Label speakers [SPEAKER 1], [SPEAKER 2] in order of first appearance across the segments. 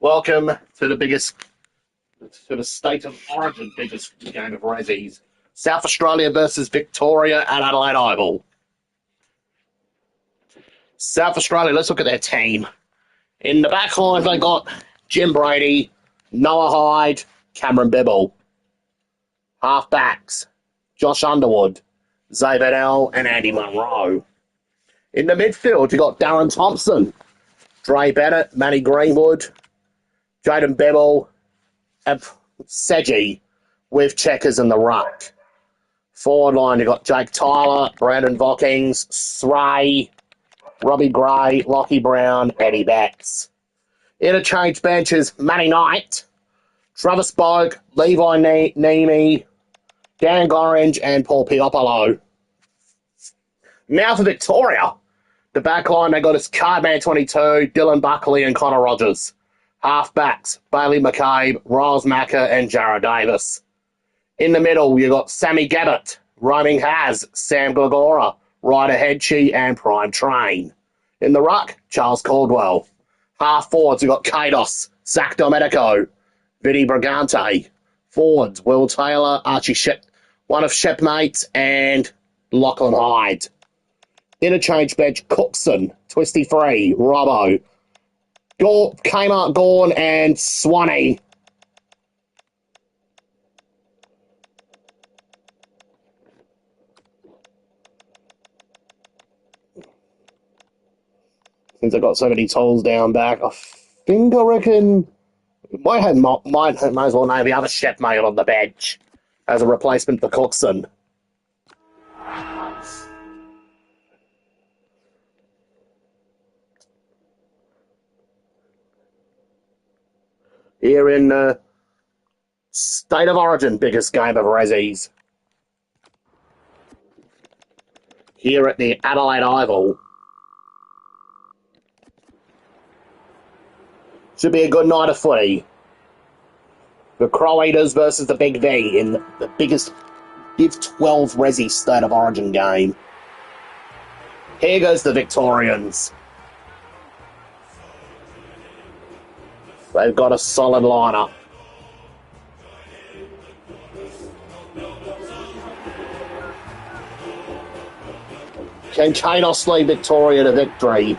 [SPEAKER 1] Welcome to the state of origin biggest game of Ressies. South Australia versus Victoria at Adelaide Oval. South Australia, let's look at their team. In the back line, they got Jim Brady, Noah Hyde, Cameron Bibble. Half backs, Josh Underwood, Xavier L, and Andy Munro. In the midfield, you got Darren Thompson, Dre Bennett, Manny Greenwood, Jaden Bibble, and Seji with Checkers in the ruck. Forward line, you got Jake Tyler, Brandon Vockings, Sray, Robbie Gray, Lockie Brown, Eddie Betts. Interchange benches, Matty Knight, Travis Boak, Levi Neame, Dan Gorringe, and Paul Piopolo. Now for Victoria. The back line, they got us Cardman 22, Dylan Buckley, and Connor Rogers. Half backs, Bailey McCabe, Riles Macker, and Jarrah Davis. In the middle, you got Sammy Gabbett, Roaming Haz, Sam Gregora, Ryder Headchie, and Prime Train. In the ruck, Charles Caldwell. Half forwards, you got Kados, Zach Domenico, Vinny Brigante. Forwards, Will Taylor, Archie one of Shepmates, and Lachlan Hyde. Interchange bench, Cookson, Twisty Free, Robbo, Kmart Gorn, and Swanee. Since I got so many tolls down back, I reckon might as well name the other Shepmate on the bench as a replacement for Cookson. Here in State of Origin, biggest game of Ressies. Here at the Adelaide Oval. Should be a good night of footy. The Crow Eaters versus the Big V in the biggest Div 12 Resi State of Origin game. Here goes the Victorians. They've got a solid lineup. Can Kanos lead Victoria to victory?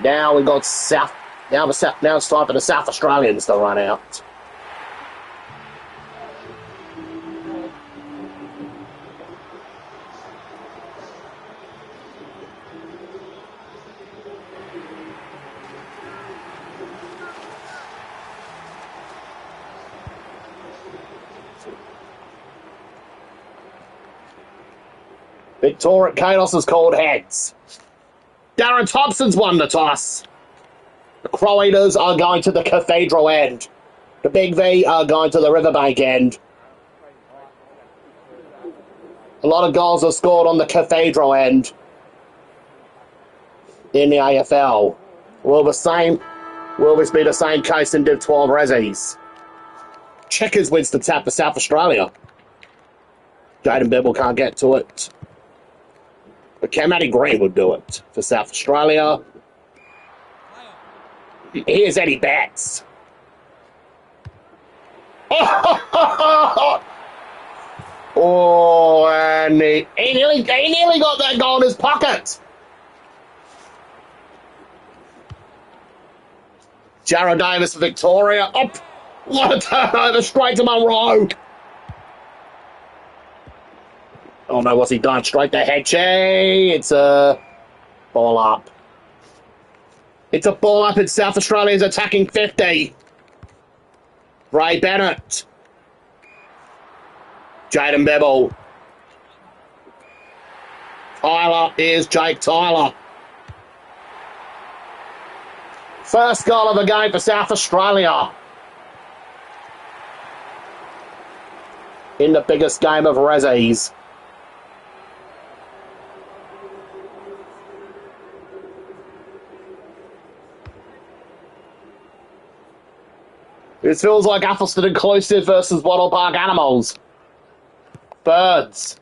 [SPEAKER 1] Now we've got South. Now it's time for the South Australians to run out. Victoria Kanos has called heads. Darren Thompson's won the toss. The Crow Eaters are going to the Cathedral end. The Big V are going to the Riverbank end. A lot of goals are scored on the Cathedral end in the AFL. Will this be the same case in Div 12 Ressies? Checkers wins the tap for South Australia. Jaden Bibble can't get to it. But Matty Green would do it for South Australia. Here's Eddie Betts. Oh, and he nearly got that goal in his pocket. Jarrah Davis for Victoria. Up. What a turnover, straight to Munro. Oh no, what's he done? Straight to Headchie. It's a ball up. It's a ball up, and South Australia's attacking 50. Ray Bennett. Jaden Bibble. Tyler is Jake Tyler. First goal of the game for South Australia. In the biggest game of Ressies. This feels like Athelston Inclusive versus Wattle Park Animals. Birds.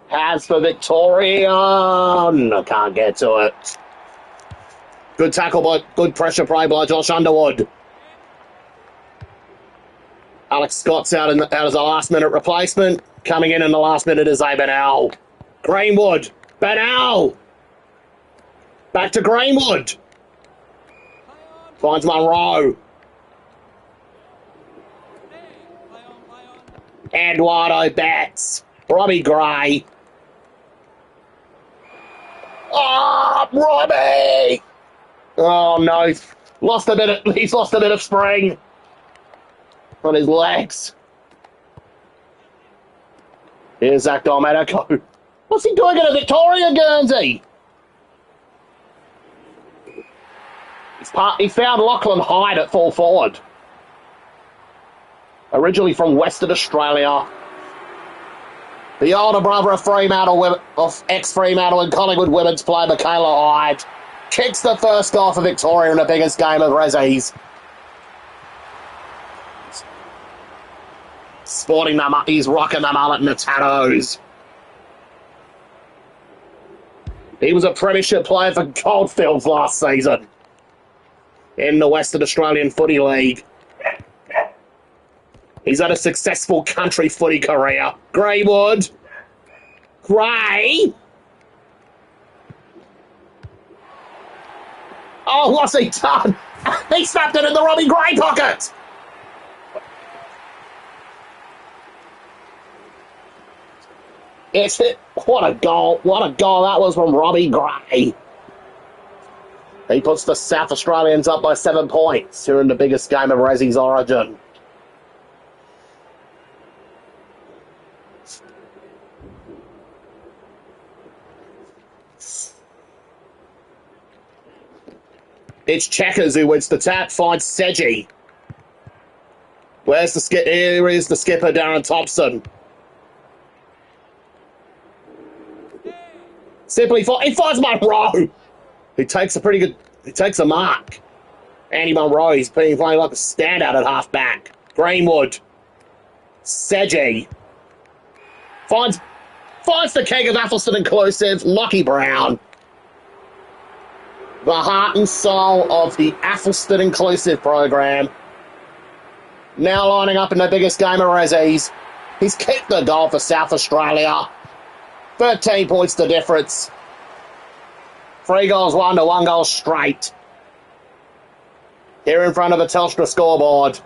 [SPEAKER 1] Has for Victorian. I can't get to it. Good tackle by, good pressure play by Josh Underwood. Alex Scott's out as a last-minute replacement. Coming in the last minute is Benal. Greenwood. Benal. Back to Greenwood. Finds Monroe. Eduardo Betts. Robbie Gray. Oh, Robbie! Oh no, he's lost a bit of spring on his legs. Here's Zach Domenico. What's he doing at a Victoria, Guernsey? He found Lachlan Hyde at full forward. Originally from Western Australia. The older brother of ex-Fremantle and Collingwood women's player Michaela Hyde kicks the first goal for Victoria in the biggest game of Ressies. Sporting them up, he's rocking the mullet and the tattoos. He was a premiership player for Goldfields last season in the Western Australian Footy League. He's had a successful country footy career. Greywood. Gray. Oh, what's he done? He snapped it in the Robbie Gray pocket. It's it. What a goal. What a goal that was from Robbie Gray. He puts the South Australians up by 7 points here in the biggest game of Ressie's origin. It's Checkers who wins the tap, finds Seji. Where's the skip? Here is the skipper, Darren Thompson. He finds Monroe. He takes a mark. Andy Monroe, he's playing like a standout at half-back. Greenwood. Seji. Finds the keg of Athelston inclusive, Lockie Brown. The heart and soul of the Athelston Inclusive program. Now lining up in the biggest game of Ressies. He's kicked the goal for South Australia. 13 points the difference. 3 goals won to 1 goal straight. Here in front of the Telstra scoreboard.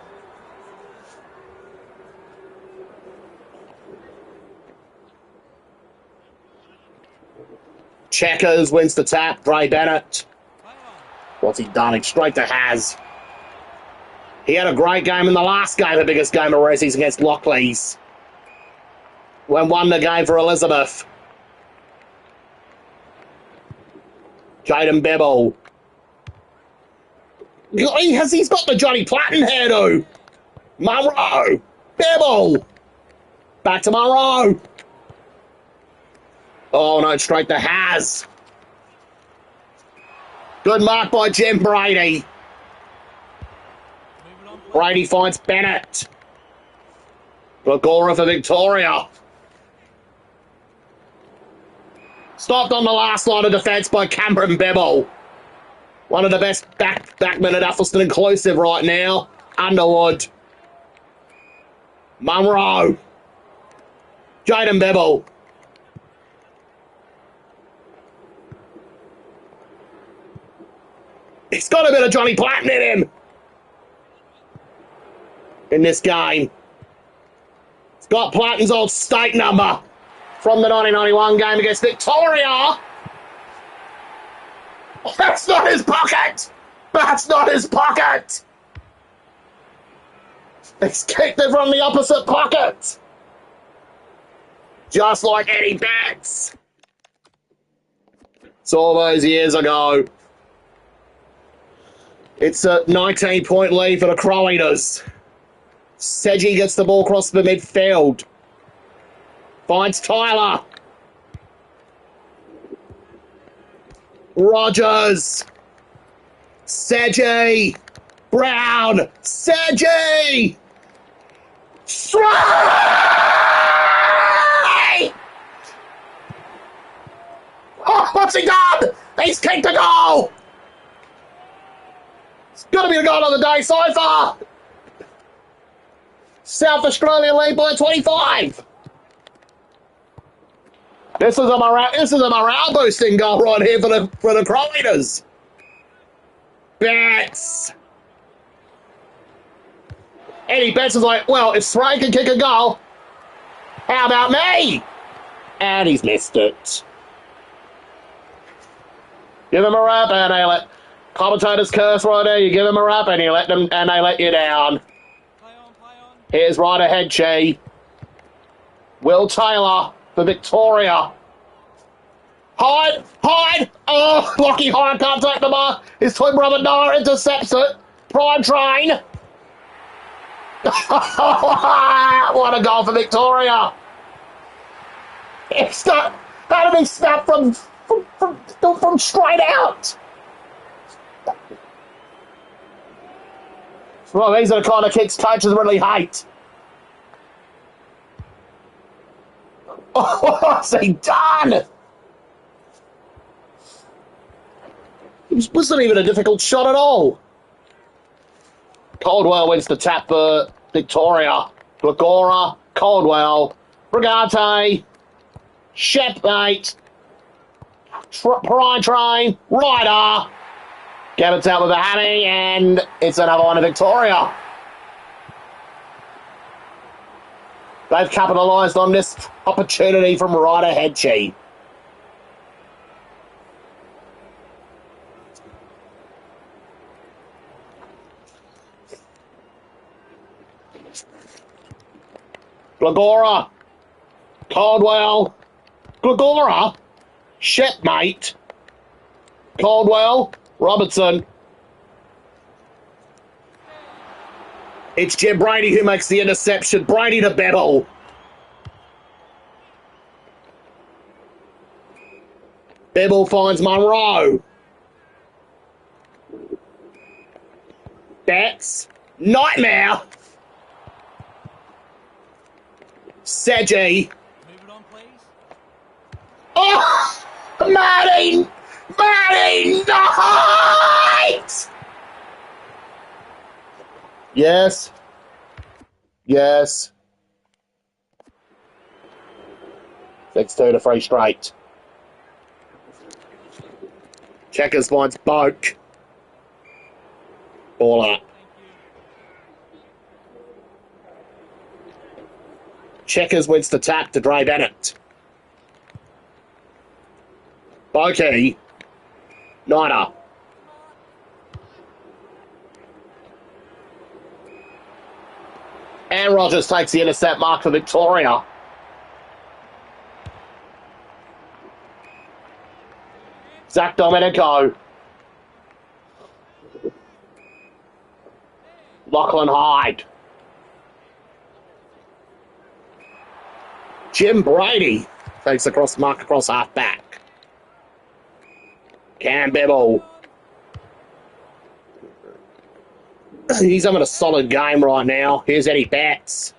[SPEAKER 1] Checkers wins the tap. Bray Bennett. What's he done? He's straight to Haz. He had a great game in the last game, the biggest game of Ressies against Lockleys. When won the game for Elizabeth. Jaden Bebel. He's got the Johnny Platten hairdo. Monroe. Bebel. Back to Monroe. Oh no, straight to Haz. Good mark by Jim Brady. Brady finds Bennett. Gregora for Victoria. Stopped on the last line of defence by Cameron Bebel. One of the best backmen at Athelston Inclusive right now. Underwood. Monroe. Jaden Bebel. He's got a bit of Johnny Platten in him. In this game. He's got Platten's old state number from the 1991 game against Victoria. Oh, that's not his pocket. That's not his pocket. He's kicked it from the opposite pocket. Just like Eddie Betts. It's all those years ago. It's a 19-point lead for the Crow Eaters. Seji gets the ball across the midfield. Finds Tyler. Rogers. Seji. Brown. Seji. Strike! What's he done? He's kicked a goal! It's going to be the goal of the day so far! South Australia lead by 25! This is a morale boosting goal right here for the Crow Eaters. Betts. Eddie Betts is like, well, if Sray can kick a goal, how about me? And he's missed it. Give him a rap and they let commentators curse right there. You give him a rap and you let them and they let you down.
[SPEAKER 2] Play on.
[SPEAKER 1] Here's right ahead, Chi. Will Taylor for Victoria. Hyde! Oh, Lockie Hyde can't take the mark. His twin brother Noah intercepts it. Prime train. What a goal for Victoria. It's not, how did he snap from straight out? Well, these are the kind of kicks coaches really hate. Oh, what's he done? It wasn't even a difficult shot at all. Caldwell wins the tap for Victoria. Glagora, Caldwell, Brigante, Shepmate, Prime Train, Ryder. Gavin's out with a hammy, and it's another one of Victoria. They've capitalised on this opportunity from Ryder Headchie. Glagora, Caldwell, Glagora, Shepmate, Caldwell, Robertson. It's Jim Brady who makes the interception. Brady to Bettle. Bibble finds Monroe. Betts. Nightmare. Seji.
[SPEAKER 2] Move it on, please.
[SPEAKER 1] Oh! Marty! Night! Yes. 6-2 to Free Straight. Checkers finds Boak. Ball up. Checkers wins the tap to Dre Bennett. Bokey. Nida. And Rogers takes the intercept mark for Victoria. Zach Domenico. Lachlan Hyde. Jim Brady takes across mark across half back. Cam Bibble. He's having a solid game right now. Here's Eddie Betts.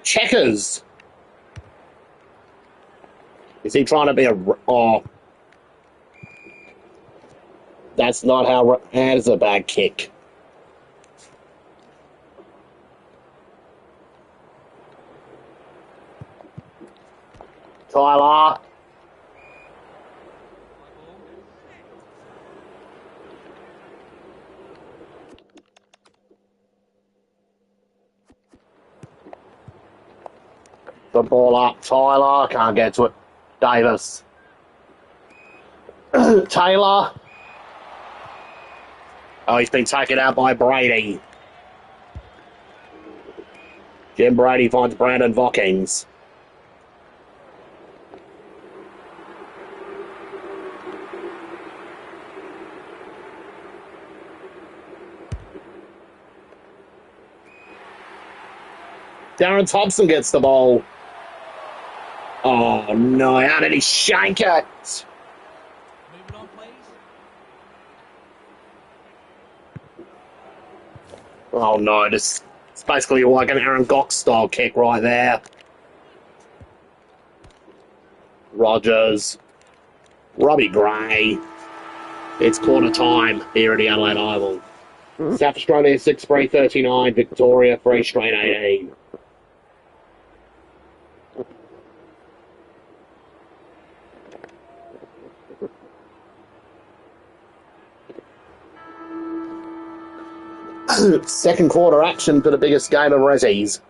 [SPEAKER 1] Checkers. Is he trying to be a... Oh. That's not how... That is a bad kick. Tyler. The ball up. Tyler. Can't get to it. Davis. Taylor. Oh, he's been taken out by Brady. Jim Brady finds Brandon Vokins. Darren Thompson gets the ball. Oh, no. How did he shank it?
[SPEAKER 2] Move it on, please.
[SPEAKER 1] Oh, no. It's basically like an Aaron Gox style kick right there. Rogers, Robbie Gray. It's quarter time here at the Adelaide Oval. South Australia 6-3-39, Victoria 3 straight 18. Second quarter action for the biggest game of Ressies.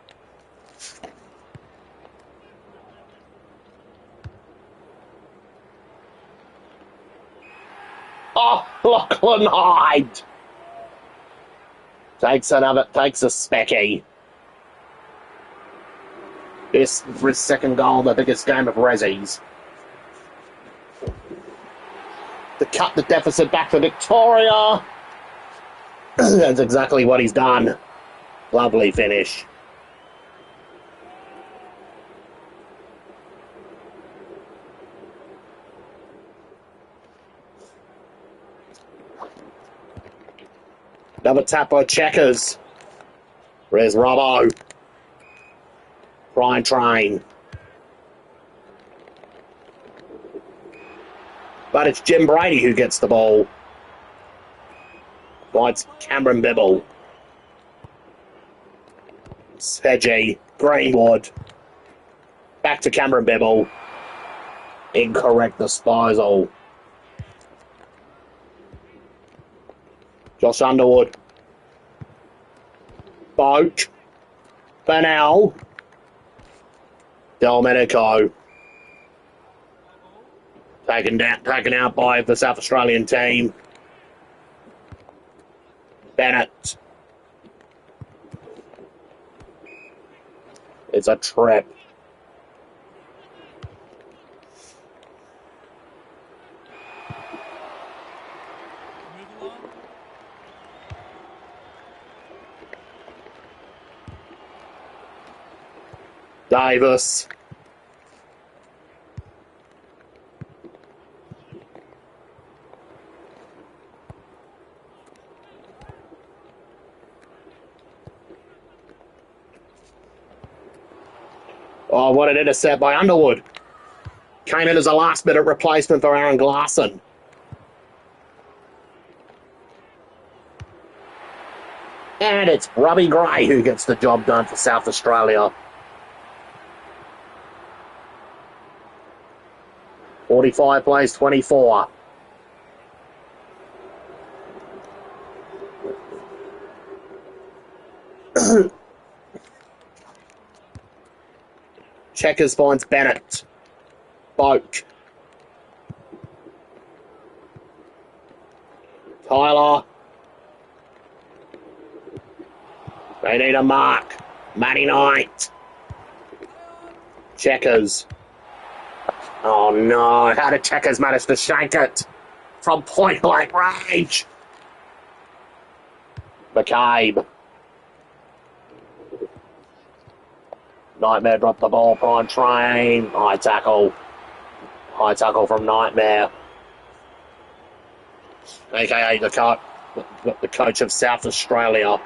[SPEAKER 1] Oh, Lachlan Hyde takes a specky. This for his second goal, the biggest game of Ressies. To cut the deficit back for Victoria. That's exactly what he's done. Lovely finish. Another tap by Checkers. There's Robbo. Prime train. But it's Jim Brady who gets the ball. Finds Cameron Bibble. Sedgy. Greenwood. Back to Cameron Bibble. Incorrect disposal. Josh Underwood. Boat. Bennell. Domenico. Taken out by the South Australian team. Bennett. It's a trip.
[SPEAKER 2] Move along.
[SPEAKER 1] Davis. Oh, what an intercept by Underwood. Came in as a last-minute replacement for Aaron Glasson. And it's Robbie Gray who gets the job done for South Australia. 45 plays 24. Checkers finds Bennett. Boak. Tyler. They need a mark. Matty Knight. Checkers. Oh no, how did Checkers manage to shank it from point blank range? McCabe. Nightmare dropped the ball, prime train. High tackle. High tackle from Nightmare. AKA the coach of South Australia.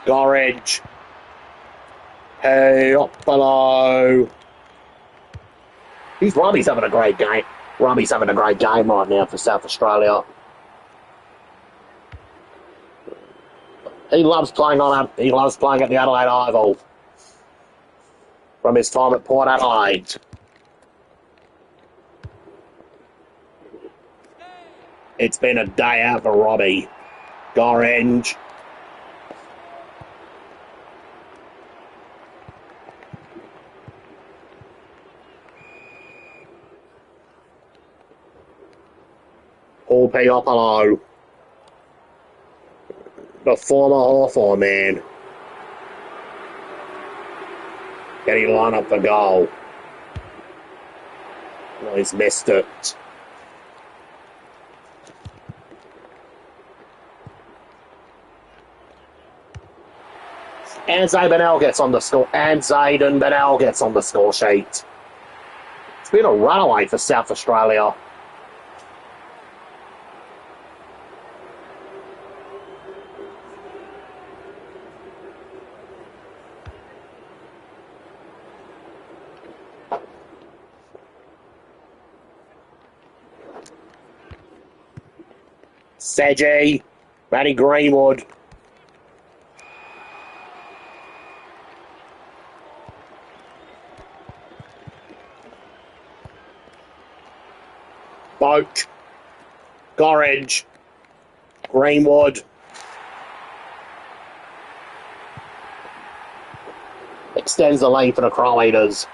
[SPEAKER 1] Gorridge. Hey, up below. Robbie's having a great game. Robbie's having a great game right now for South Australia. He loves playing at the Adelaide Oval. From his time at Port Adelaide. It's been a day out for Robbie. Gorringe. Paul Piopolo. The former Hawthorn man. Can he line up the goal? Oh, he's missed it. And Zayden gets on the score. And Zayden Bennell gets on the score sheet. It's been a runaway for South Australia. Sedgy. Matty Greenwood. Boak. Gorringe. Greenwood. Extends the lane for the Crow Eaters.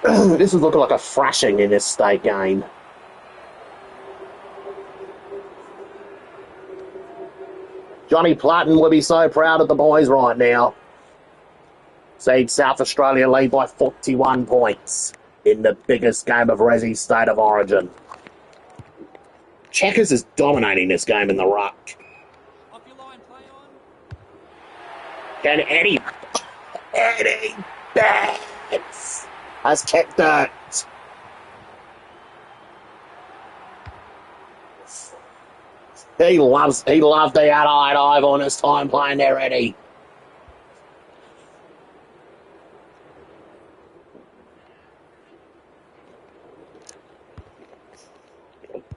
[SPEAKER 1] This is looking like a thrashing in this state game. Johnny Platten would be so proud of the boys right now. Seeing South Australia lead by 41 points in the biggest game of Ressies State of Origin. Checkers is dominating this game in the ruck.
[SPEAKER 2] Off your line, play on.
[SPEAKER 1] Can Eddie Betts has kicked it. He loved the Adelaide Hive on his time playing there, Eddie.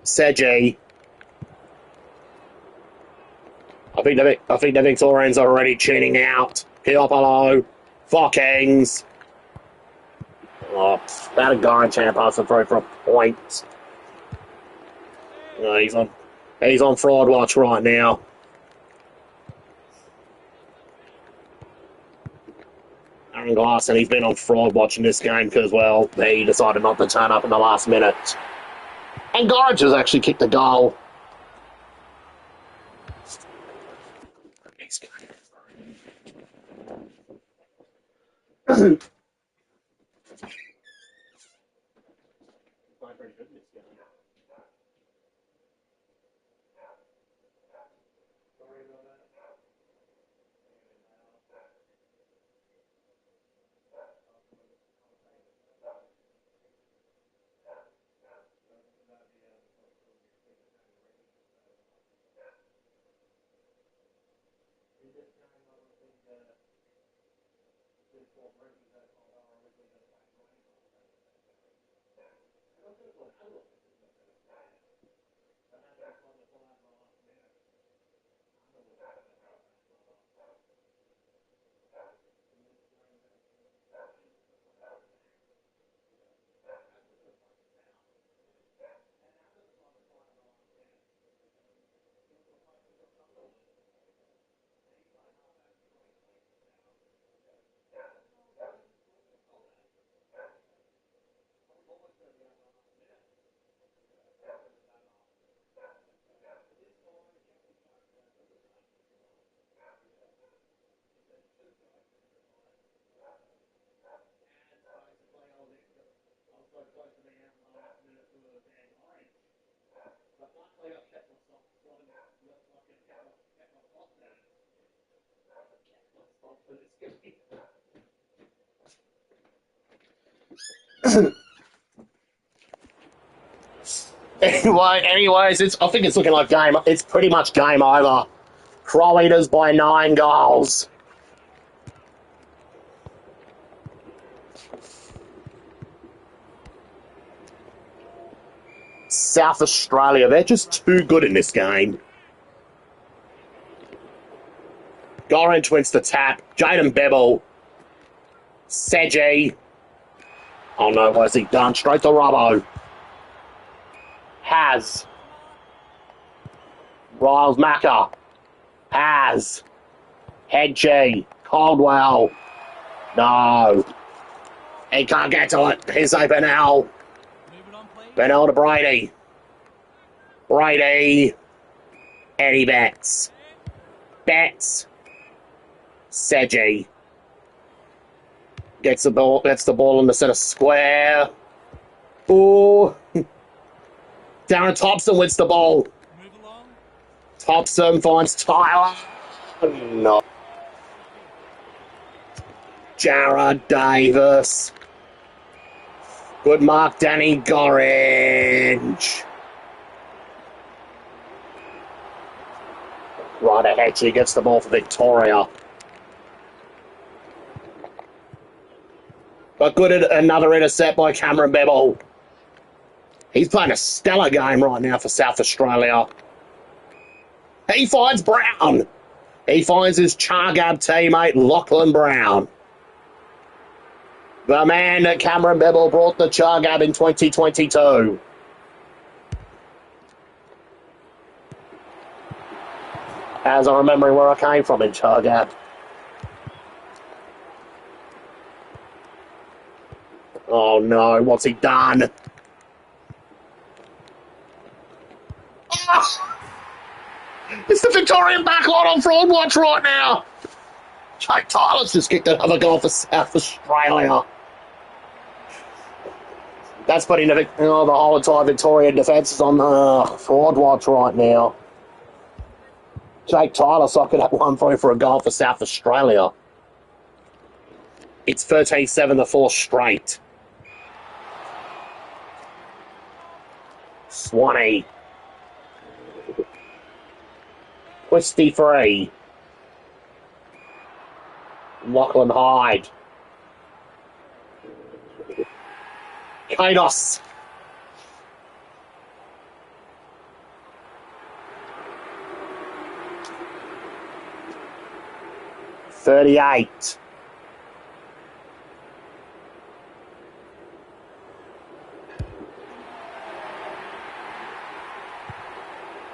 [SPEAKER 1] Sedgy. I think the Victorians are already tuning out. Piopolo. Fockings. Oh, that a guy champ passing through for a point. No, he's on fraud watch right now. Aaron Glasson, he's been on fraud watch in this game because, well, he decided not to turn up in the last minute. And Gorge has actually kicked the goal. Anyways, I think it's looking like game. It's pretty much game over. Crow Eaters by 9 goals. South Australia, they're just too good in this game. Gorringe wins the tap. Jaden Bevel. Sedgy. Oh no, what's he done? Straight to Robbo. Has. Riles Macca. Has. Hedgie. Caldwell. No. He can't get to it. Here's a Bennell.
[SPEAKER 2] Move it on, please.
[SPEAKER 1] Bennell to Brady. Brady. Eddie Betts. Betts. Sedgy. Gets the ball in the centre square. Ooh. Darren Thompson wins the ball.
[SPEAKER 2] Move along.
[SPEAKER 1] Thompson finds Tyler. No. Jared Davis. Good mark, Danny Gorringe. Right ahead, she gets the ball for Victoria. But good, another intercept by Cameron Bevel. He's playing a stellar game right now for South Australia. He finds Brown. He finds his Chargab teammate, Lachlan Brown. The man that Cameron Bibble brought the Chargab in 2022. As I'm remembering where I came from in Chargab. Oh no, what's he done? Oh! It's the Victorian backline on fraud watch right now. Jake Tyler's just kicked another goal for South Australia. That's putting the whole entire Victorian defence is on fraud watch right now. Jake Tyler socking up 1-3 for a goal for South Australia. It's 13-7 the fourth straight. Swanee. Twisty free. Lachlan Hyde. Kados. $38.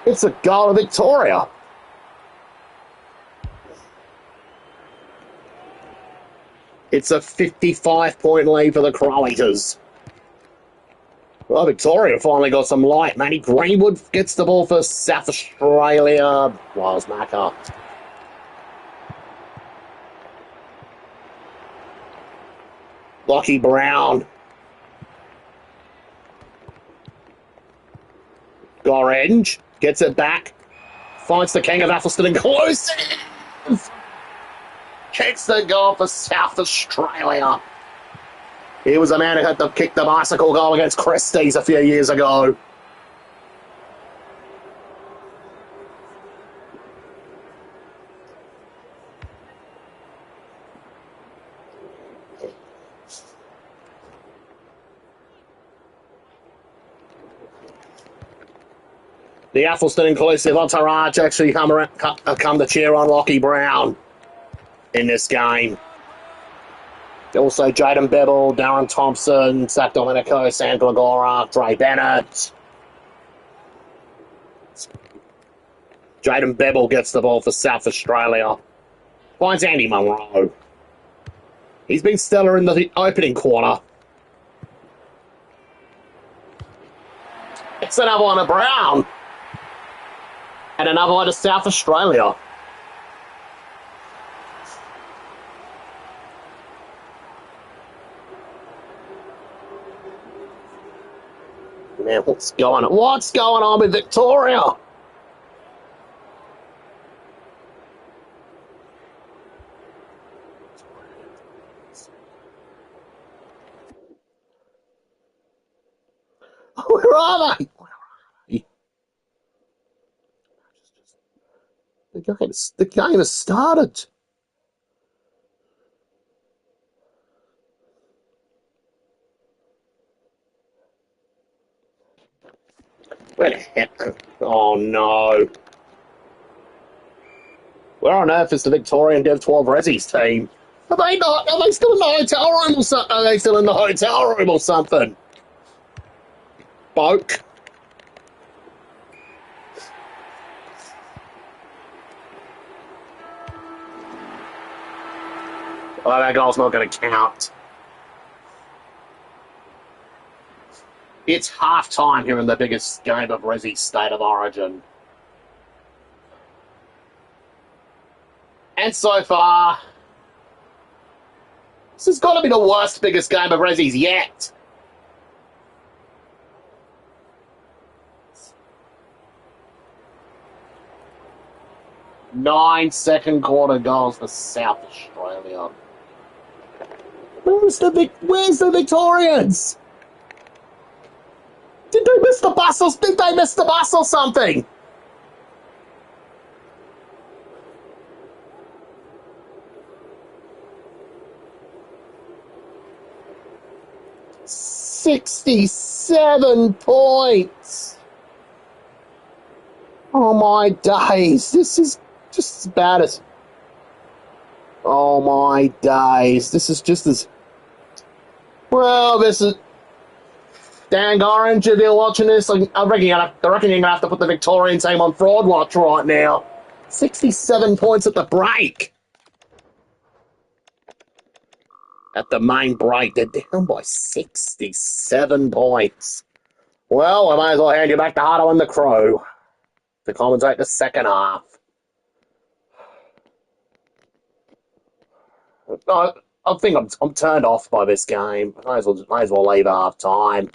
[SPEAKER 1] It's a goal of Victoria. It's a 55-point lead for the Croaters. Well, Victoria finally got some light. Matty Greenwood gets the ball for South Australia. Wiles Macca. Lockie Brown. Gorenge gets it back. Finds the king of Athelston inclusive. Kicks the goal for South Australia. He was a man who had to kick the bicycle goal against Christie's a few years ago. The Athelston inclusive entourage actually come to cheer on Lockie Brown in this game. Also, Jaden Bevel, Darren Thompson, Zach Domenico, Sandra Gora, Dre Bennett. Jaden Bevel gets the ball for South Australia. Finds Andy Munro. He's been stellar in the opening quarter. It's another one to Brown. And another one to South Australia. Man, what's going on? What's going on with Victoria? Where are they? The game has started. Where the heck? Oh no. Where on earth is the Victorian Dev 12 Ressies team? Are they not? Are they still in the hotel room or something? Are they still in the hotel room or something? Boke. Oh, that goal's not going to count. It's half-time here in the biggest game of Ressie's State of Origin. And so far, this has got to be the worst, biggest game of Ressie's yet. Nine second quarter goals for South Australia. Where's the Victorians? Did they miss the bus or something? 67 points. Oh my days. This is just as bad as... Oh my days. This is just as... Well, this is... Dan Orange, if you're watching this, I reckon you're going to have to put the Victorian team on fraud watch right now. 67 points at the break. At the main break, they're down by 67 points. Well, I might as well hand you back to Hardo and the crew to commentate the second half. I think I'm turned off by this game. Might as well leave at half time.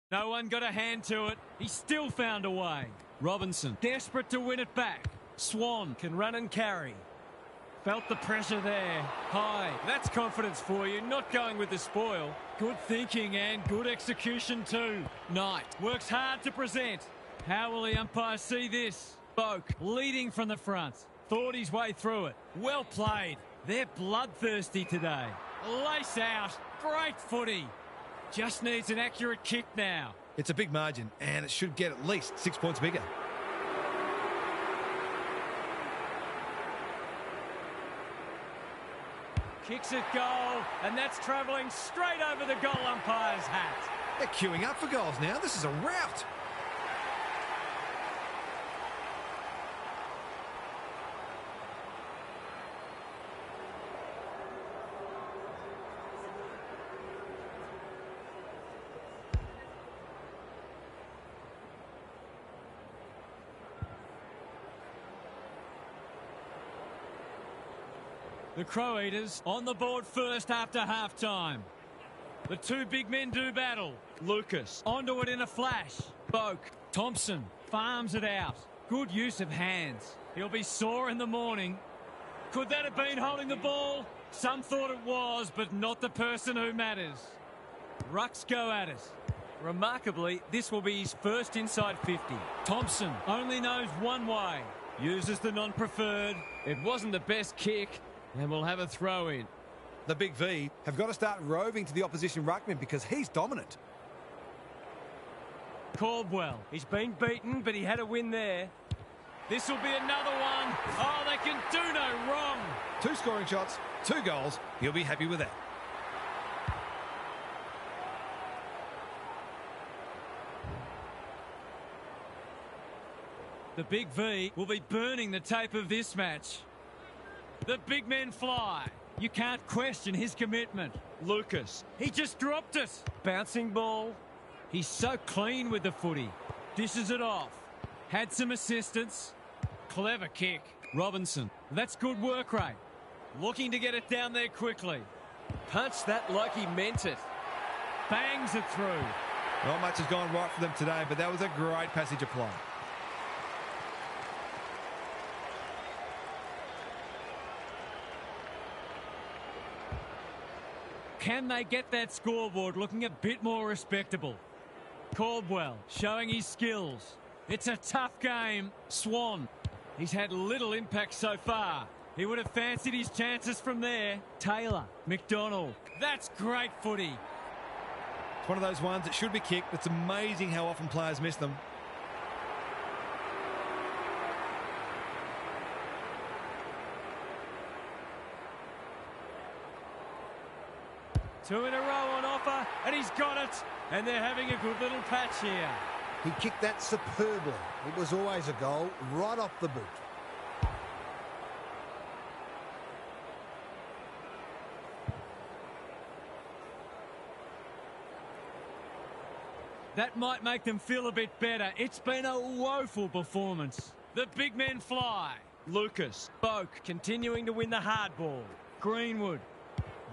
[SPEAKER 2] No one got a hand to it. He still found a way. Robinson, desperate to win it back. Swan can run and carry. Felt the pressure there. High. That's confidence for you. Not going with the spoil. Good thinking and good execution too. Knight works hard to present. How will the umpire see this? Boak leading from the front. Thought his way through it. Well played. They're bloodthirsty today. Lace out. Great footy. Just needs an accurate kick now.
[SPEAKER 3] It's a big margin, and it should get at least 6 points bigger.
[SPEAKER 2] Kicks it goal, and that's travelling straight over the goal umpire's hat.
[SPEAKER 3] They're queuing up for goals now. This is a rout.
[SPEAKER 2] The Crow Eaters on the board first after half-time. The two big men do battle. Lucas onto it in a flash. Boak. Thompson farms it out. Good use of hands. He'll be sore in the morning. Could that have been holding the ball? Some thought it was, but not the person who matters. Rucks go at it. Remarkably, this will be his first inside 50. Thompson only knows one way. Uses the non-preferred. It wasn't the best kick. And we'll have a throw in.
[SPEAKER 3] The Big V have got to start roving to the opposition ruckman because he's dominant.
[SPEAKER 2] Caldwell, he's been beaten, but he had a win there. This will be another one. Oh, they can do no wrong.
[SPEAKER 3] 2 scoring shots, 2 goals. He'll be happy with that.
[SPEAKER 2] The Big V will be burning the tape of this match. The big men fly. You can't question his commitment. Lucas, he just dropped it. Bouncing ball. He's so clean with the footy. Dishes it off. Had some assistance. Clever kick. Robinson, that's good work rate. Looking to get it down there quickly. Punched that like he meant it. Bangs it through.
[SPEAKER 3] Not much has gone right for them today, but that was a great passage of play.
[SPEAKER 2] Can they get that scoreboard looking a bit more respectable? Caldwell showing his skills. It's a tough game. Swan, he's had little impact so far. He would have fancied his chances from there. Taylor, McDonald. That's great footy.
[SPEAKER 3] It's one of those ones that should be kicked. It's amazing how often players miss them.
[SPEAKER 2] Two in a row on offer, and he's got it. And they're having a good little patch here.
[SPEAKER 4] He kicked that superbly. It was always a goal, right off the boot.
[SPEAKER 2] That might make them feel a bit better. It's been a woeful performance. The big men fly. Lucas, Boak continuing to win the hard ball. Greenwood.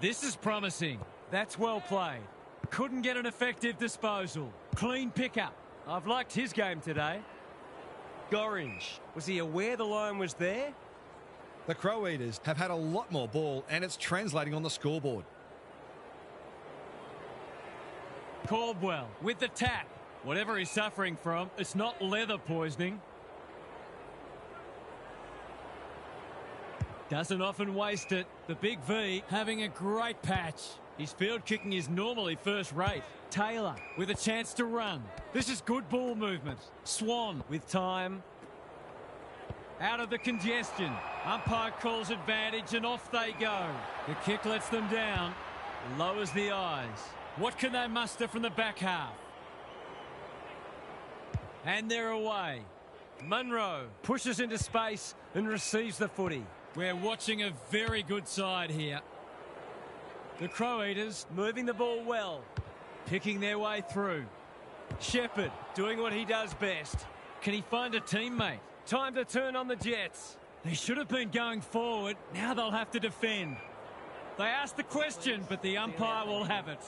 [SPEAKER 2] This is promising. That's well played. Couldn't get an effective disposal. Clean pickup. I've liked his game today.
[SPEAKER 5] Gorringe. Was he aware the line was there?
[SPEAKER 3] The Crow Eaters have had a lot more ball, and it's translating on the scoreboard.
[SPEAKER 2] Caldwell with the tap. Whatever he's suffering from, it's not leather poisoning. Doesn't often waste it. The big V having a great patch. His field kicking is normally first rate. Taylor with a chance to run. This is good ball movement. Swan with time. Out of the congestion. Umpire calls advantage and off they go. The kick lets them down. Lowers the eyes. What can they muster from the back half? And they're away. Munro pushes into space and receives the footy. We're watching a very good side here. The Crow Eaters moving the ball well. Picking their way through. Shepherd doing what he does best. Can he find a teammate? Time to turn on the Jets. They should have been going forward. Now they'll have to defend. They asked the question, but the umpire will have it.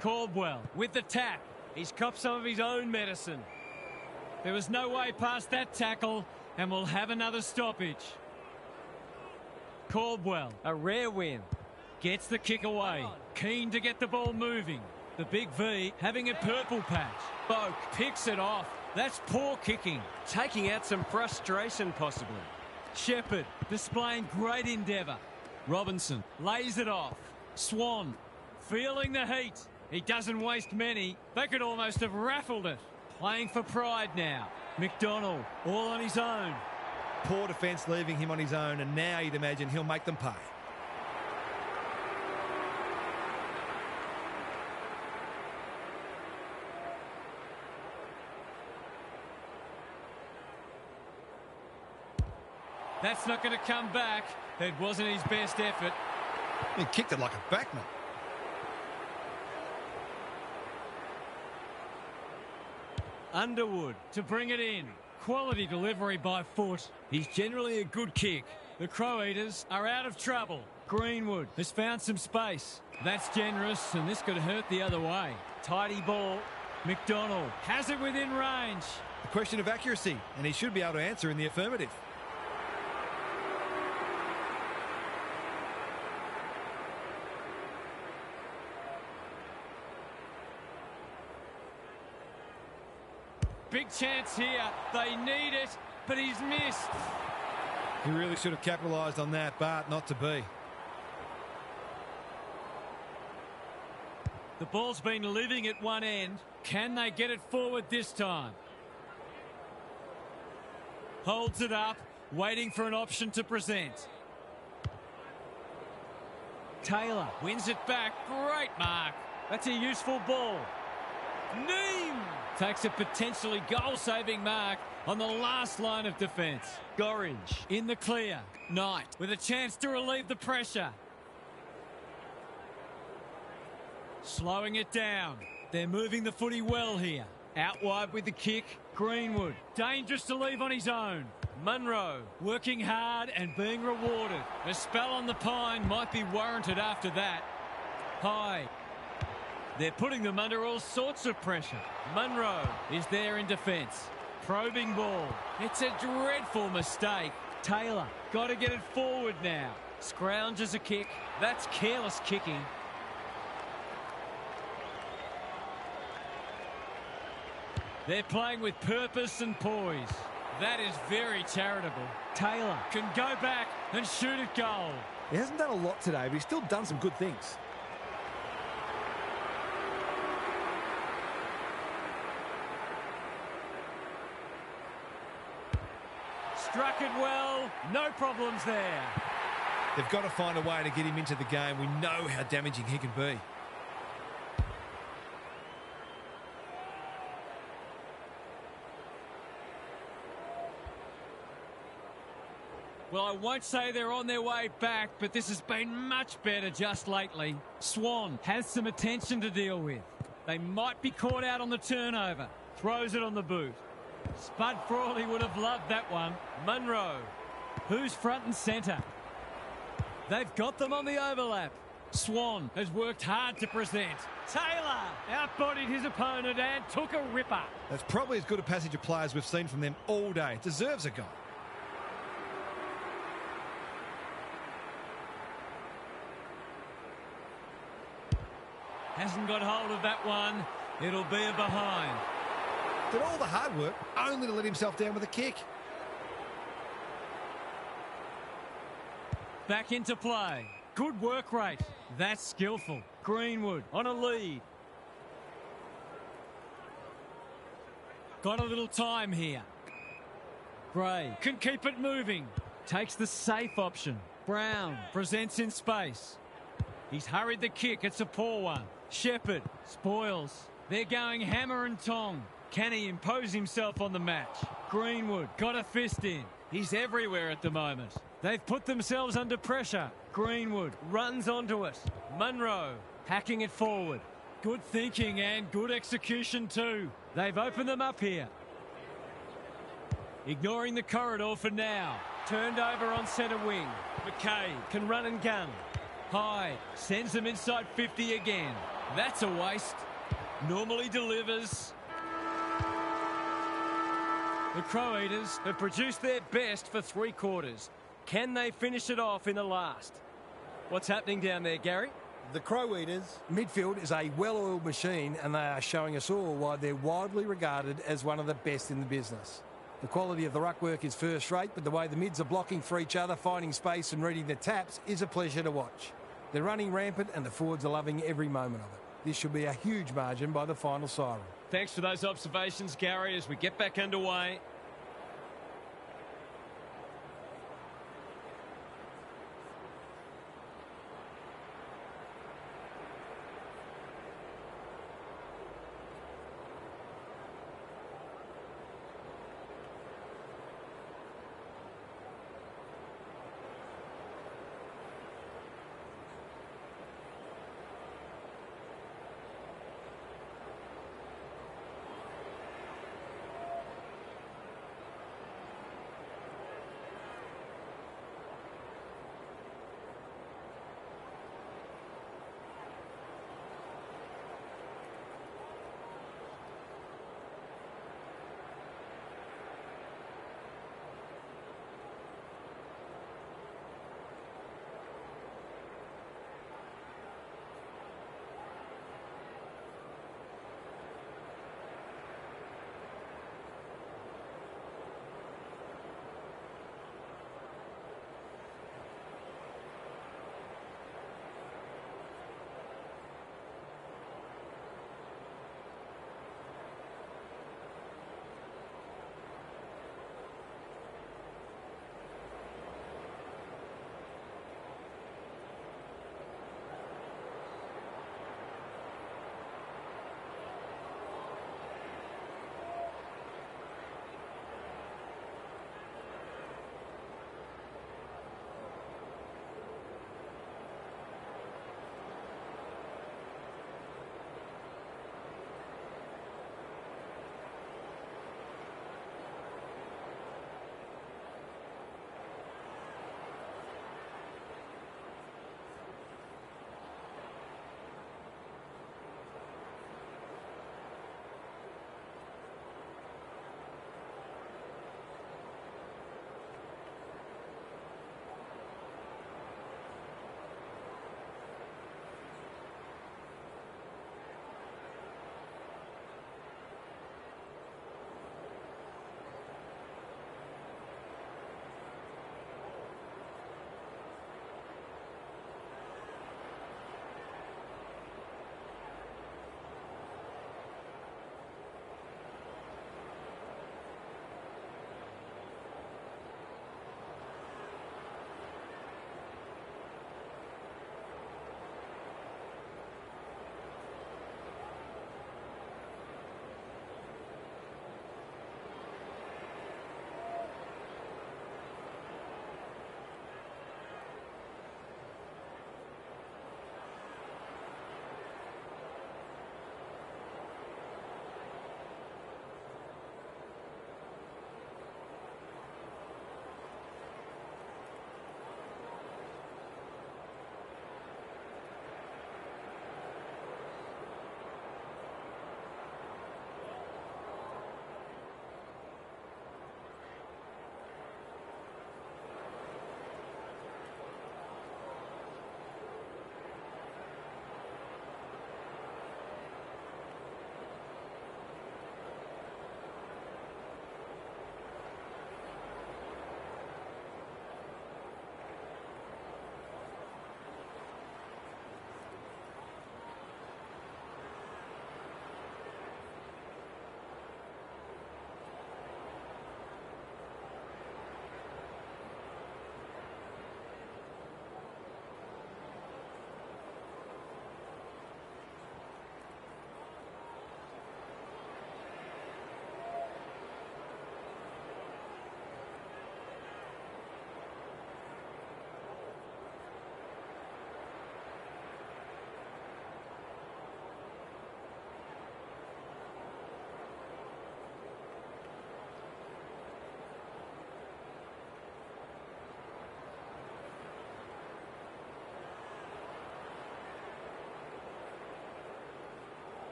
[SPEAKER 2] Caldwell with the tap. He's copped some of his own medicine. There was no way past that tackle, and we'll have another stoppage. Caldwell, a rare win. Gets the kick away. Keen to get the ball moving. The big V having a purple patch. Boak picks it off. That's poor kicking.
[SPEAKER 5] Taking out some frustration, possibly.
[SPEAKER 2] Shepherd displaying great endeavour. Robinson lays it off. Swan feeling the heat. He doesn't waste many. They could almost have raffled it. Playing for pride now. McDonald all on his own.
[SPEAKER 3] Poor defence leaving him on his own, and now you'd imagine he'll make them pay.
[SPEAKER 2] That's not going to come back. It wasn't his best effort.
[SPEAKER 3] He kicked it like a backman.
[SPEAKER 2] Underwood to bring it in. Quality delivery by foot. He's generally a good kick. The Crow Eaters are out of trouble. Greenwood has found some space. That's generous, and this could hurt the other way. Tidy ball. McDonald has it within range.
[SPEAKER 3] A question of accuracy, and he should be able to answer in the affirmative.
[SPEAKER 2] Big chance here. They need it, but he's missed.
[SPEAKER 3] He really should have capitalised on that, but not to be.
[SPEAKER 2] The ball's been living at one end. Can they get it forward this time? Holds it up, waiting for an option to present. Taylor wins it back. Great mark. That's a useful ball. Neem takes a potentially goal-saving mark on the last line of defence. Gorringe in the clear. Knight with a chance to relieve the pressure. Slowing it down. They're moving the footy well here. Out wide with the kick. Greenwood dangerous to leave on his own. Munro working hard and being rewarded. A spell on the pine might be warranted after that. High. They're putting them under all sorts of pressure. Munro is there in defence. Probing ball. It's a dreadful mistake. Taylor got to get it forward now. Scrounges a kick. That's careless kicking. They're playing with purpose and poise. That is very charitable. Taylor can go back and shoot at goal.
[SPEAKER 3] He hasn't done a lot today, but he's still done some good things.
[SPEAKER 2] Struck it well. No problems there.
[SPEAKER 3] They've got to find a way to get him into the game. We know how damaging he can be.
[SPEAKER 2] Well, I won't say they're on their way back, but this has been much better just lately. Swan has some attention to deal with. They might be caught out on the turnover. Throws it on the boot. Spud Frawley would have loved that one. Munro, who's front and centre. They've got them on the overlap. Swan has worked hard to present. Taylor outbodied his opponent and took a ripper.
[SPEAKER 3] That's probably as good a passage of players we've seen from them all day. Deserves a goal.
[SPEAKER 2] Hasn't got hold of that one. It'll be a behind.
[SPEAKER 3] Did all the hard work only to let himself down with a kick.
[SPEAKER 2] Back into play. Good work rate. That's skillful. Greenwood on a lead. Got a little time here. Gray can keep it moving. Takes the safe option. Brown presents in space. He's hurried the kick. It's a poor one. Shepherd spoils. They're going hammer and tong. Can he impose himself on the match? Greenwood got a fist in. He's everywhere at the moment. They've put themselves under pressure. Greenwood runs onto it. Munro hacking it forward. Good thinking and good execution too. They've opened them up here. Ignoring the corridor for now. Turned over on centre wing. McKay can run and gun. Hyde sends them inside 50 again. That's a waste. Normally delivers. The Crow Eaters have produced their best for 3 quarters. Can they finish it off in the last? What's happening down there, Gary?
[SPEAKER 4] The Crow Eaters midfield is a well-oiled machine, and they are showing us all why they're widely regarded as one of the best in the business. The quality of the ruck work is first rate, but the way the mids are blocking for each other, finding space and reading the taps is a pleasure to watch. They're running rampant and the forwards are loving every moment of it. This should be a huge margin by the final siren.
[SPEAKER 2] Thanks for those observations, Gary, as we get back underway.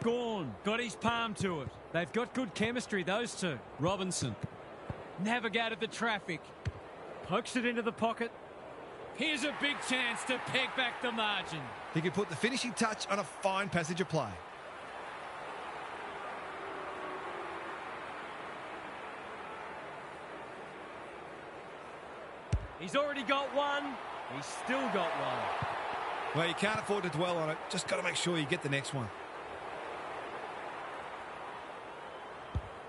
[SPEAKER 2] Gawn got his palm to it. They've got good chemistry, those two. Robinson navigated the traffic. Pokes it into the pocket. Here's a big chance to peg back the margin.
[SPEAKER 3] He could put the finishing touch on a fine passage of play.
[SPEAKER 5] He's already got one. He's still got one.
[SPEAKER 3] Well, you can't afford to dwell on it. Just got to make sure you get the next one.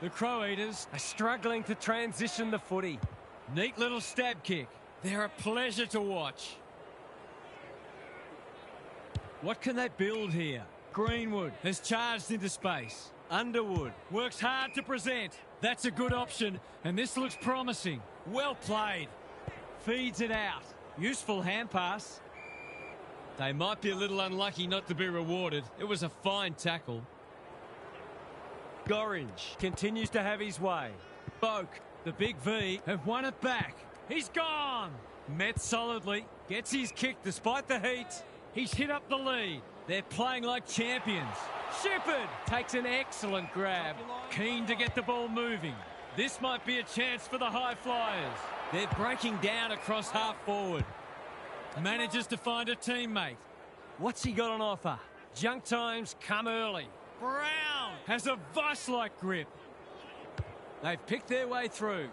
[SPEAKER 5] The Crow Eaters are struggling to transition the footy.
[SPEAKER 2] Neat little stab kick. They're a pleasure to watch. What can they build here? Greenwood has charged into space. Underwood works hard to present. That's a good option, and this looks promising. Well played. Feeds it out. Useful hand pass. They might be a little unlucky not to be rewarded. It was a fine tackle.
[SPEAKER 5] Gorringe continues to have his way.
[SPEAKER 2] Boak, the big V, have won it back. He's gone. Met solidly. Gets his kick despite the heat. He's hit up the lead. They're playing like champions. Shepherd takes an excellent grab. Keen to get the ball moving. This might be a chance for the high flyers. They're breaking down across half forward. Manages to find a teammate.
[SPEAKER 5] What's he got on offer? Junk times come early.
[SPEAKER 2] Brown has a vice-like grip. They've picked their way through.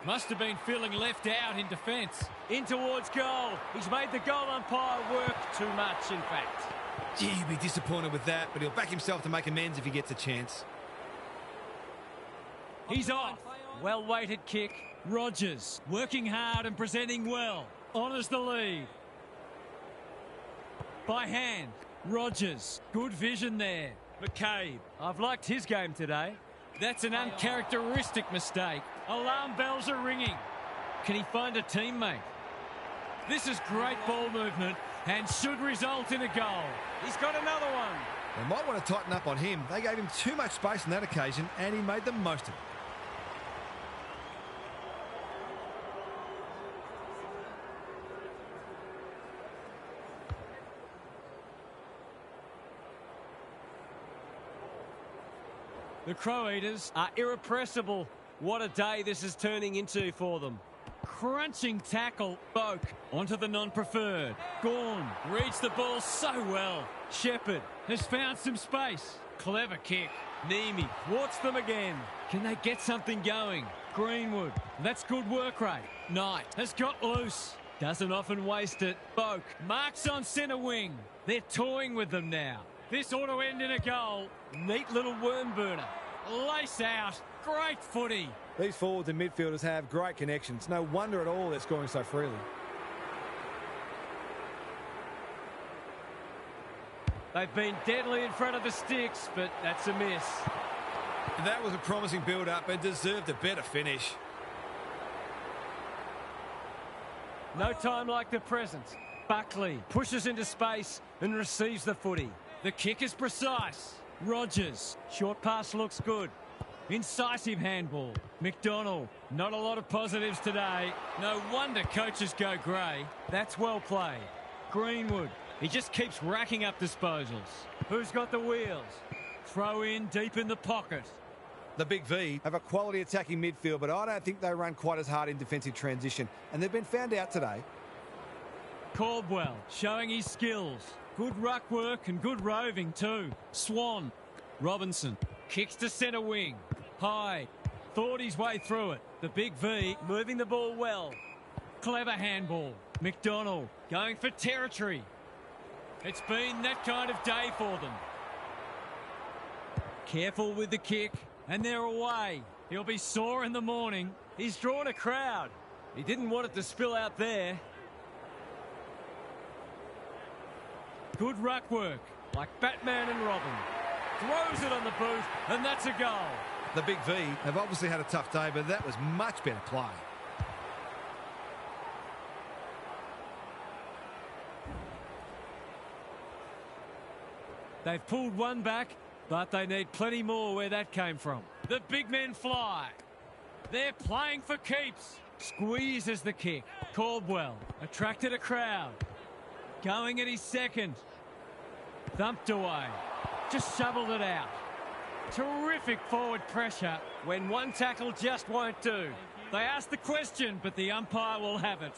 [SPEAKER 2] Must have been feeling left out in defence.
[SPEAKER 5] In towards goal. He's made the goal umpire work too much, in fact.
[SPEAKER 3] Gee, he'll be disappointed with that, but he'll back himself to make amends if he gets a chance.
[SPEAKER 2] He's off.
[SPEAKER 5] Well-weighted kick.
[SPEAKER 2] Rogers working hard and presenting well. Honours the lead. By hand. Rogers. Good vision there. McCabe.
[SPEAKER 5] I've liked his game today.
[SPEAKER 2] That's an uncharacteristic mistake. Alarm bells are ringing. Can he find a teammate? This is great ball movement and should result in a goal.
[SPEAKER 5] He's got another one.
[SPEAKER 3] They might want to tighten up on him. They gave him too much space on that occasion, and he made the most of it.
[SPEAKER 5] The Crow Eaters are irrepressible. What a day this is turning into for them.
[SPEAKER 2] Crunching tackle. Boak onto the non-preferred. Gawn reads the ball so well. Shepherd has found some space. Clever kick. Neame thwarts them again. Can they get something going? Greenwood. That's good work rate. Knight has got loose. Doesn't often waste it. Boak marks on centre wing. They're toying with them now. This ought to end in a goal.
[SPEAKER 5] Neat little worm burner.
[SPEAKER 2] Lace out. Great footy.
[SPEAKER 3] These forwards and midfielders have great connections. No wonder at all they're scoring so freely.
[SPEAKER 5] They've been deadly in front of the sticks, but that's a miss.
[SPEAKER 3] That was a promising build-up and deserved a better finish.
[SPEAKER 5] No time like the present. Buckley pushes into space and receives the footy.
[SPEAKER 2] The kick is precise. Rogers.
[SPEAKER 5] Short pass looks good.
[SPEAKER 2] Incisive handball. McDonald. Not a lot of positives today. No wonder coaches go grey.
[SPEAKER 5] That's well played.
[SPEAKER 2] Greenwood. He just keeps racking up disposals.
[SPEAKER 5] Who's got the wheels?
[SPEAKER 2] Throw in deep in the pocket.
[SPEAKER 3] The Big V have a quality attacking midfield, but I don't think they run quite as hard in defensive transition, and they've been found out today.
[SPEAKER 2] Caldwell showing his skills. Good ruck work and good roving too. Swan. Robinson. Kicks to centre wing. Hyde. Thought his way through it. The Big V
[SPEAKER 5] moving the ball well.
[SPEAKER 2] Clever handball. McDonald going for territory. It's been that kind of day for them. Careful with the kick, and they're away. He'll be sore in the morning.
[SPEAKER 5] He's drawn a crowd. He didn't want it to spill out there.
[SPEAKER 2] Good ruck work, like Batman and Robin. Throws it on the boot, and that's a goal.
[SPEAKER 3] The Big V have obviously had a tough day, but that was much better play.
[SPEAKER 2] They've pulled one back, but they need plenty more where that came from. The big men fly. They're playing for keeps. Squeezes the kick. Caldwell attracted a crowd. Going at his second. Thumped away. just shoveled it out. Terrific forward pressure when one tackle just won't do. They ask the question, but the umpire will have it.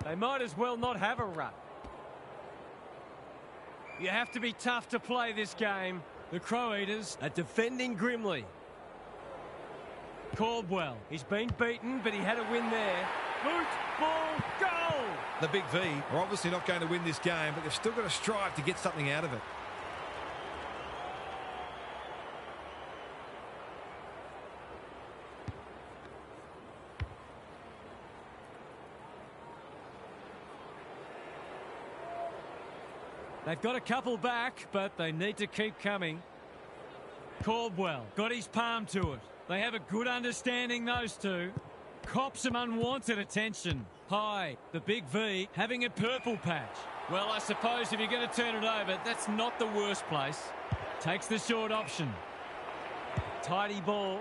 [SPEAKER 2] They might as well not have a run. You have to be tough to play this game. The Crow Eaters are defending grimly. Caldwell, he's been beaten, but he had a win there. Boot, ball, goal!
[SPEAKER 3] The Big V are obviously not going to win this game, but they've still got to strive to get something out of it.
[SPEAKER 2] They've got a couple back, but they need to keep coming. Caldwell got his palm to it. They have a good understanding, those two. Cops some unwanted attention. High, the Big V having a purple patch. Well, I suppose if you're going to turn it over, that's not the worst place. Takes the short option. Tidy ball.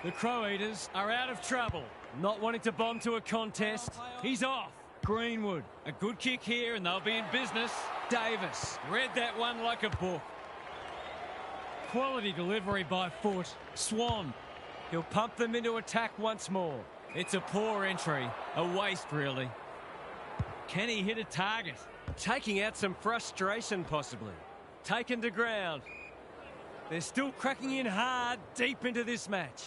[SPEAKER 2] The Crow Eaters are out of trouble. Not wanting to bomb to a contest. He's off. Greenwood, a good kick here and they'll be in business. Davis, read that one like a book. Quality delivery by foot. Swan, he'll pump them into attack once more. It's a poor entry, a waste really. Can he hit a target? Taking out some frustration possibly. Taken to ground. They're still cracking in hard deep into this match.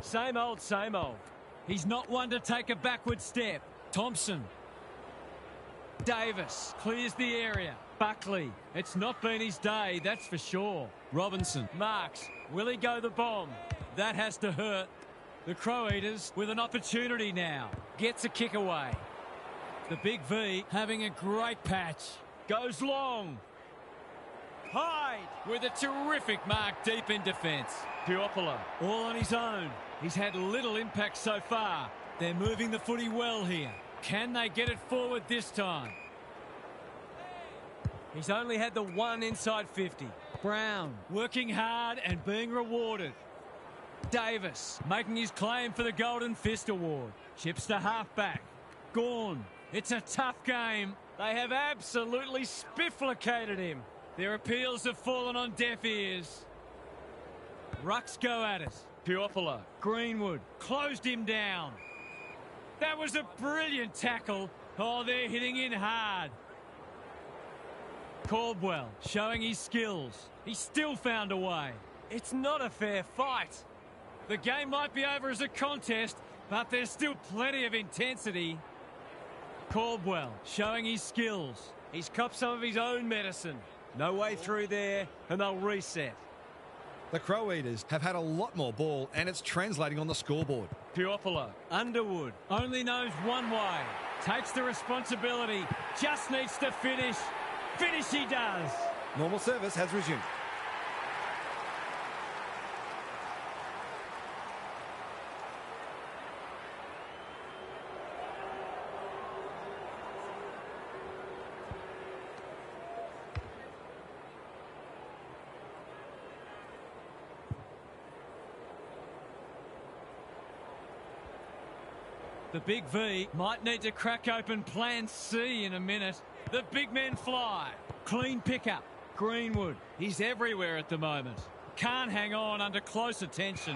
[SPEAKER 2] Same old, same old. He's not one to take a backward step. Thompson. Davis clears the area. Buckley. It's not been his day, that's for sure. Robinson. Marks. Will he go the bomb? That has to hurt. The Crow Eaters with an opportunity now. Gets a kick away. The Big V having a great patch. Goes long. Hyde with a terrific mark deep in defence. Puopolo all on his own. He's had little impact so far. They're moving the footy well here. Can they get it forward this time? He's only had the one inside 50. Brown working hard and being rewarded. Davis making his claim for the Golden Fist Award. Chips to halfback. Gawn. It's a tough game. They have absolutely spifflicated him. Their appeals have fallen on deaf ears. Rucks go at it. Puopolo. Greenwood closed him down. That was a brilliant tackle. Oh, they're hitting in hard. Caldwell showing his skills. He still found a way. It's not a fair fight. The game might be over as a contest, but there's still plenty of intensity. Caldwell showing his skills. He's copped some of his own medicine. No way through there, and they'll reset.
[SPEAKER 3] The Crow Eaters have had a lot more ball, and it's translating on the scoreboard.
[SPEAKER 2] Puopolo, Underwood, only knows one way. Takes the responsibility, just needs to finish. Finish he does.
[SPEAKER 3] Normal service has resumed.
[SPEAKER 2] The Big V might need to crack open plan C in a minute. The big men fly. Clean pickup. Greenwood, he's everywhere at the moment. Can't hang on under close attention.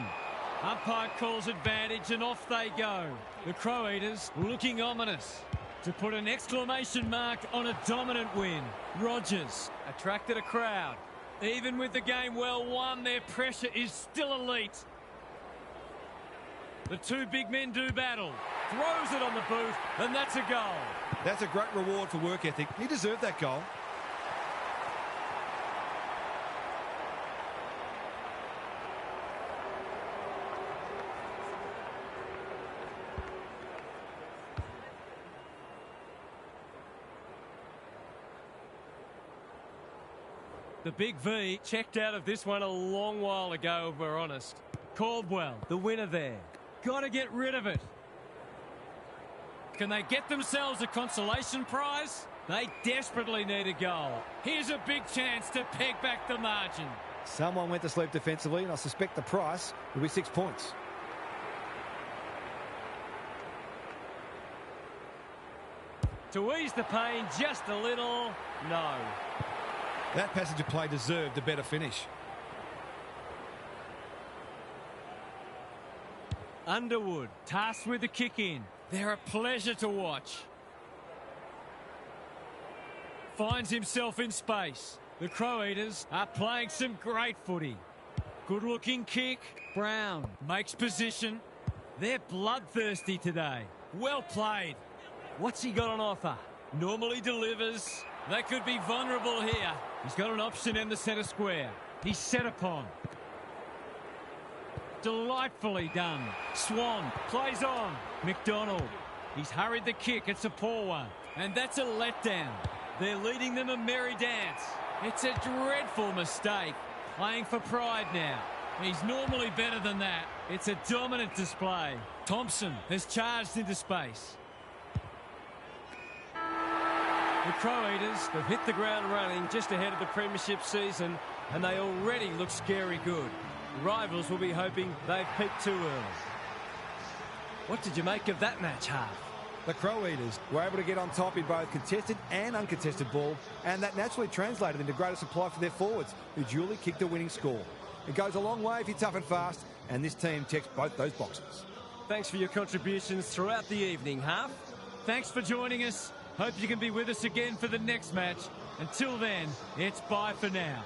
[SPEAKER 2] Umpire calls advantage and off they go. The Crow Eaters looking ominous. To put an exclamation mark on a dominant win. Rogers attracted a crowd. Even with the game well won, their pressure is still elite. The two big men do battle. Throws it on the boot, and that's a goal.
[SPEAKER 3] That's a great reward for work ethic. He deserved that goal.
[SPEAKER 2] The Big V checked out of this one a long while ago, if we're honest. Caldwell, the winner there. Got to get rid of it. Can they get themselves a consolation prize? They desperately need a goal. Here's a big chance to peg back the margin.
[SPEAKER 3] Someone went to sleep defensively, and I suspect the price will be 6 points.
[SPEAKER 5] To ease the pain just a little, no.
[SPEAKER 3] That passage of play deserved a better finish.
[SPEAKER 5] Underwood, tasked with the kick in. They're a pleasure to watch. Finds himself in space. The Crow Eaters are playing some great footy. Good looking kick. Brown makes position. They're bloodthirsty today. Well played. What's he got on offer? Normally delivers. They could be vulnerable here. He's got an option in the centre square. He's set upon. Delightfully done. Swan plays on. McDonald. He's hurried the kick. It's a poor one. And that's a letdown. They're leading them a merry dance. It's a dreadful mistake. Playing for pride now. He's normally better than that. It's a dominant display. Thompson has charged into space. The Crow Eaters have hit the ground running just ahead of the premiership season, and they already look scary good. Rivals will be hoping they've peaked too early. What did you make of that match, Half?
[SPEAKER 3] The Crow Eaters were able to get on top in both contested and uncontested ball, and that naturally translated into greater supply for their forwards, who duly kicked a winning score. It goes a long way if you're tough and fast, and this team checks both those boxes.
[SPEAKER 5] Thanks for your contributions throughout the evening, Half. Thanks for joining us. Hope you can be with us again for the next match. Until then, it's bye for now.